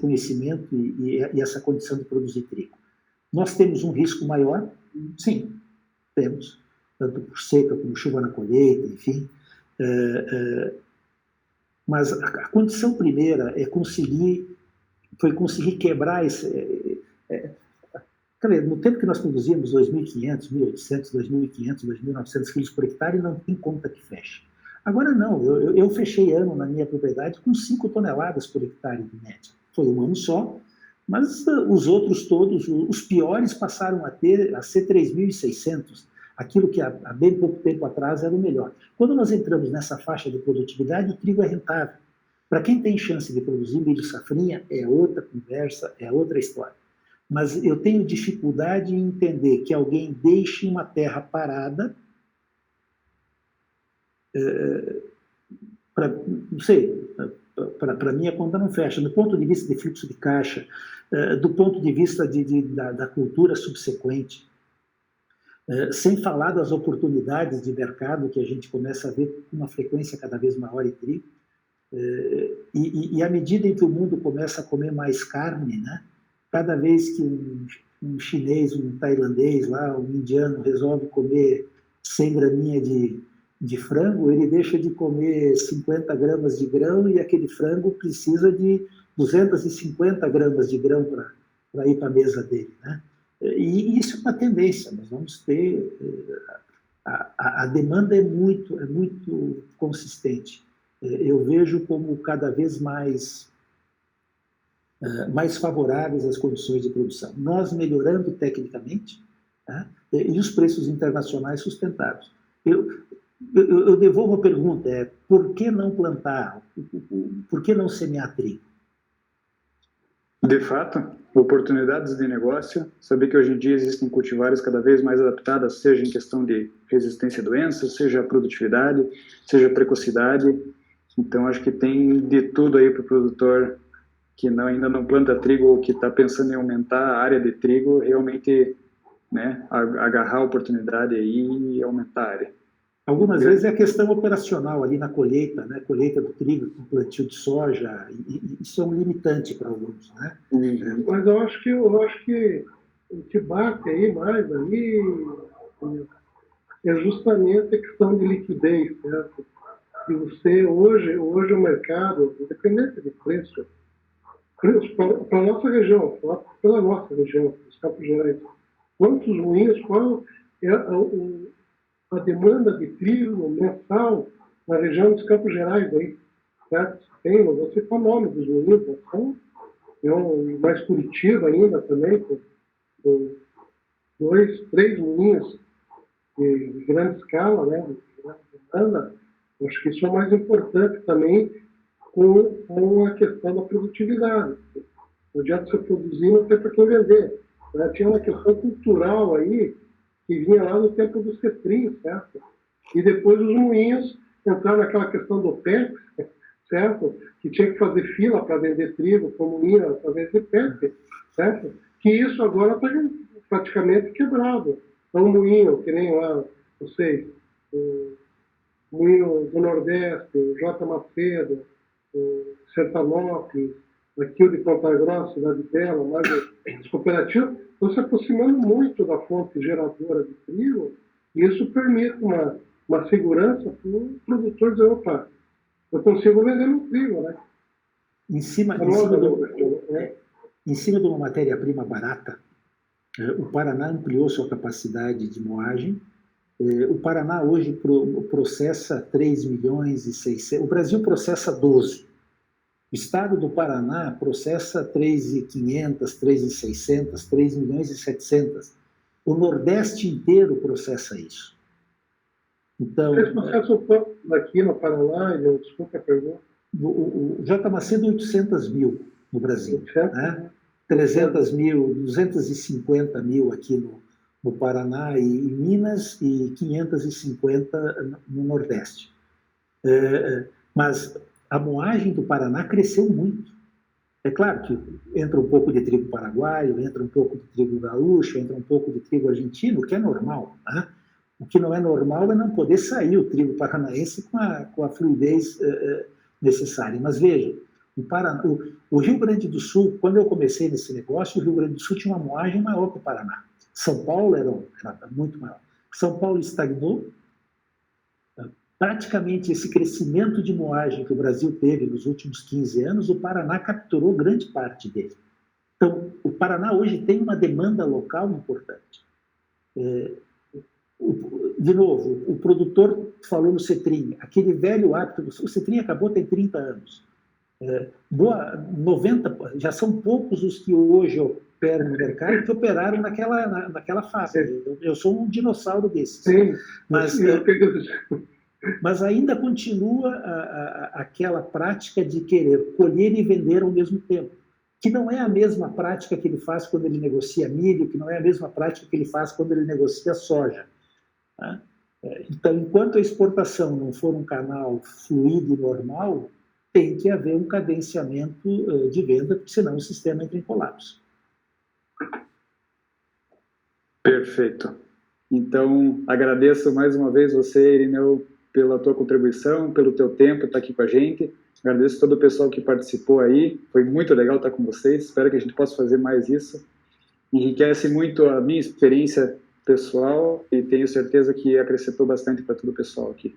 conhecimento e essa condição de produzir trigo. Nós temos um risco maior? Sim, temos, tanto por seca como chuva na colheita, enfim. Mas a condição primeira foi conseguir quebrar esse... No tempo que nós produzíamos 2.500, 1.800, 2.500, 2.900 quilos por hectare, não tem conta que feche. Agora não, eu fechei ano na minha propriedade com 5 toneladas por hectare de média. Foi um ano só, mas os outros todos, os piores, passaram a ser 3.600, aquilo que há bem pouco tempo atrás era o melhor. Quando nós entramos nessa faixa de produtividade, o trigo é rentável. Para quem tem chance de produzir milho safrinha, é outra conversa, é outra história. Mas eu tenho dificuldade em entender que alguém deixe uma terra parada não sei, para mim a conta não fecha. Do ponto de vista de fluxo de caixa, do ponto de vista da cultura subsequente, sem falar das oportunidades de mercado que a gente começa a ver com uma frequência cada vez maior em trigo, e à medida em que o mundo começa a comer mais carne, né, cada vez que um chinês, um tailandês, lá, um indiano resolve comer 100 graminha de frango, ele deixa de comer 50 gramas de grão e aquele frango precisa de 250 gramas de grão para ir para a mesa dele, né? E isso é uma tendência, nós vamos ter... A demanda é muito consistente. Eu vejo como cada vez mais favoráveis as condições de produção. Nós melhorando tecnicamente, tá? E os preços internacionais sustentados. Eu devolvo a pergunta, por que não plantar? Por que não semear trigo? De fato, oportunidades de negócio, saber que hoje em dia existem cultivares cada vez mais adaptadas, seja em questão de resistência a doenças, seja a produtividade, seja a precocidade. Então, acho que tem de tudo aí para o produtor que ainda não planta trigo ou que está pensando em aumentar a área de trigo, realmente, né, agarrar a oportunidade aí e aumentar a área. Algumas vezes é a questão operacional ali na colheita, né? Colheita do trigo, com plantio de soja, e isso é um limitante para alguns, né? Mas eu acho que o que bate aí mais aí é justamente a questão de liquidez, certo? E você hoje o mercado, independente de preço para a nossa região, pela nossa região, os Campos Gerais, quantos moinhos, qual é a demanda de trigo mensal na região dos Campos Gerais aí, certo? Tem, você tem o nome dos moinhos, mais Curitiba ainda também, com 2, 3 moinhos de grande escala, né, de grande demanda. Acho que isso é o mais importante também com a questão da produtividade. Não adianta você produzir, não tem para quem vender. Né? Tinha uma questão cultural aí, que vinha lá no tempo dos cetrinhos, certo? E depois os moinhos entraram naquela questão do PEP, certo? Que tinha que fazer fila para vender trigo, com moinho através de PEP, certo? Que isso agora está praticamente quebrado. Então, um moinho, que nem lá, não sei, o moinho do Nordeste, o J. Macedo, o Sertanópolis, aqui o de Ponta Grossa, Cidade Bela, mais as cooperativas, estão se aproximando muito da fonte geradora de trigo, e isso permite uma segurança para o produtor dizer, opa, eu consigo vender meu trigo, né? Em cima de uma matéria-prima barata, o Paraná ampliou sua capacidade de moagem. O Paraná hoje processa 3 milhões e 600... O Brasil processa 12. O estado do Paraná processa 3.500, 3.600, 3 milhões e 700. O Nordeste inteiro processa isso. Então, esse processo aqui no Paraná, desculpa a pergunta. O J. Macedo, 800 mil no Brasil. Né? 300 mil, 250 mil aqui no Paraná e em Minas e 550 no Nordeste. Mas a moagem do Paraná cresceu muito. É claro que entra um pouco de trigo paraguaio, entra um pouco de trigo gaúcho, entra um pouco de trigo argentino, o que é normal. Né? O que não é normal é não poder sair o trigo paranaense com a fluidez necessária. Mas veja, o Rio Grande do Sul, quando eu comecei nesse negócio, o Rio Grande do Sul tinha uma moagem maior que o Paraná. São Paulo era muito maior. São Paulo estagnou. Praticamente esse crescimento de moagem que o Brasil teve nos últimos 15 anos, o Paraná capturou grande parte dele. Então, o Paraná hoje tem uma demanda local importante. De novo, o produtor falou no Cetrim, aquele velho hábito, o Cetrim acabou tem 30 anos. 90, já são poucos os que hoje operam no mercado que operaram naquela fase. Eu sou um dinossauro desses. Sim, mas ainda continua aquela prática de querer colher e vender ao mesmo tempo, que não é a mesma prática que ele faz quando ele negocia milho, que não é a mesma prática que ele faz quando ele negocia soja. Tá? Então, enquanto a exportação não for um canal fluido e normal, tem que haver um cadenciamento de venda, porque senão o sistema entra em colapso. Perfeito. Então, agradeço mais uma vez você, Irineu, pela tua contribuição, pelo teu tempo, estar aqui com a gente. Agradeço todo o pessoal que participou aí. Foi muito legal estar com vocês. Espero que a gente possa fazer mais isso. Enriquece muito a minha experiência pessoal e tenho certeza que acrescentou bastante para todo o pessoal aqui.